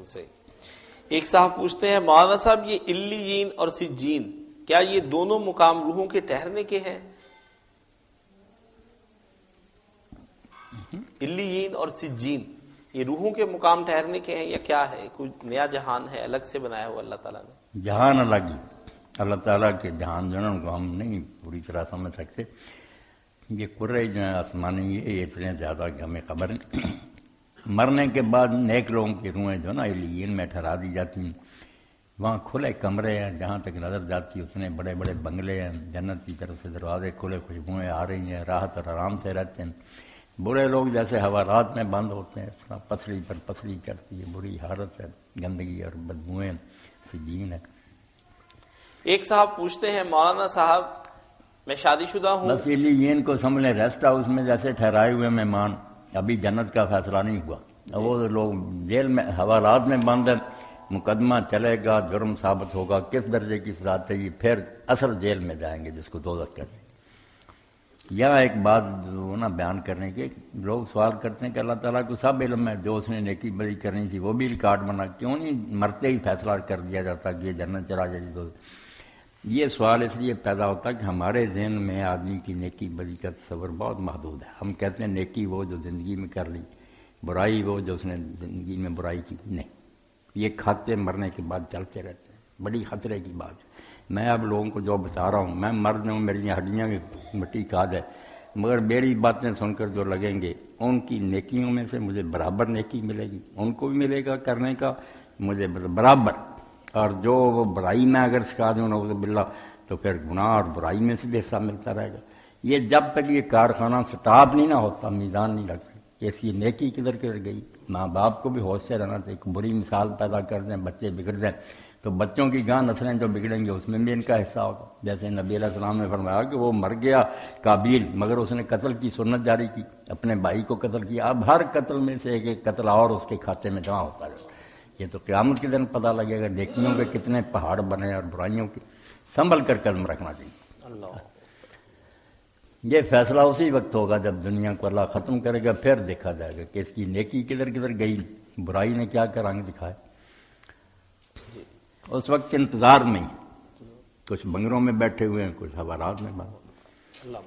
صحیح. ایک صاحب پوچھتے ہیں مولانا صاحب یہ علیین اور سجین کیا یہ دونوں مقام روحوں کے ٹھہرنے کے ہیں؟ علیین اور سجین یہ روحوں کے مقام ٹھہرنے کے ہیں یا کیا ہے؟ کوئی نیا جہان ہے الگ سے بنایا ہوا اللہ تعالیٰ نے؟ جہان الگ ہی، اللہ تعالیٰ کے جہان جو ہے ان کو ہم نہیں پوری طرح سمجھ سکتے. یہ کرے جو ہیں آسمانی یہ اتنے زیادہ کہ ہمیں خبر نہیں. مرنے کے بعد نیک لوگوں کی روحیں جو ہے نا علیین میں ٹھہرا دی جاتی ہیں. وہاں کھلے کمرے ہیں جہاں تک نظر جاتی ہے اتنے بڑے بڑے بنگلے ہیں، جنت کی طرف سے دروازے کھلے، خوشبوئیں آ رہی ہیں، راحت اور آرام سے رہتے ہیں. برے لوگ جیسے حوالات میں بند ہوتے ہیں اس طرح پسلی پر پسلی چڑھتی ہے، بری حالت ہے، گندگی اور بدبوئیں سجین ہے. ایک صاحب پوچھتے ہیں مولانا صاحب میں شادی شدہ ہوں. بس علیین کو سمجھ لیں ریسٹ ہاؤس میں جیسے ٹھہرائے ہوئے مہمان، ابھی جنت کا فیصلہ نہیں ہوا. وہ لوگ جیل میں حوالات میں بند ہیں، مقدمہ چلے گا، جرم ثابت ہوگا، کس درجے کی سزا چاہیے، پھر اصل جیل میں جائیں گے جس کو دوزخ کہتے ہیں. یہاں ایک بات نا بیان کرنے کے لوگ سوال کرتے ہیں کہ اللہ تعالیٰ کو سب علم ہے، جو اس نے نیکی بدی کرنی تھی وہ بھی ریکارڈ بنا، کیوں نہیں مرتے ہی فیصلہ کر دیا جاتا کہ یہ جنت چلا جائے تو. یہ سوال اس لیے پیدا ہوتا ہے کہ ہمارے ذہن میں آدمی کی نیکی بدی کا تصور بہت محدود ہے. ہم کہتے ہیں نیکی وہ جو زندگی میں کر لی، برائی وہ جو اس نے زندگی میں برائی کی. نہیں، یہ کھاتے مرنے کے بعد چلتے رہتے ہیں، بڑی خطرے کی بات ہے. میں اب لوگوں کو جو بتا رہا ہوں، میں مرد ہوں، میری ہڈیاں بھی مٹی کھاد ہے، مگر میری باتیں سن کر جو لگیں گے ان کی نیکیوں میں سے مجھے برابر نیکی ملے گی، ان کو بھی ملے گا کرنے کا مجھے برابر. اور جو وہ برائی میں اگر سکھا دوں نعوذ باللہ تو پھر گناہ اور برائی میں سے بھی حصہ ملتا رہے گا. یہ جب تک یہ کارخانہ سٹاپ نہیں نہ ہوتا، میزان نہیں لگتا کہ اس کی نیکی کدھر کدھر گئی. ماں باپ کو بھی ہوش سے رہنا چاہیے. ایک بری مثال پیدا کر دیں، بچے بگڑ جائیں تو بچوں کی گاں نسلیں جو بگڑیں گے اس میں بھی ان کا حصہ ہوگا. جیسے نبی علیہ السلام نے فرمایا کہ وہ مر گیا قابیل مگر اس نے قتل کی سنت جاری کی، اپنے بھائی کو قتل کیا. اب ہر قتل میں سے ایک ایک قتل اور اس کے کھاتے میں جمع ہوتا ہے. یہ تو قیامت کے دن پتہ لگے گا نیکیوں کے کتنے پہاڑ بنے اور برائیوں کے. سنبھل کر قدم رکھنا چاہیے. اللہ یہ فیصلہ اسی وقت ہوگا جب دنیا کو اللہ ختم کرے گا، پھر دیکھا جائے گا کہ اس کی نیکی کدھر کدھر گئی، برائی نے کیا کیا رنگ دکھائے. اس وقت انتظار میں ہی کچھ بنگلوں میں بیٹھے ہوئے ہیں، کچھ حوالات میں. اللہ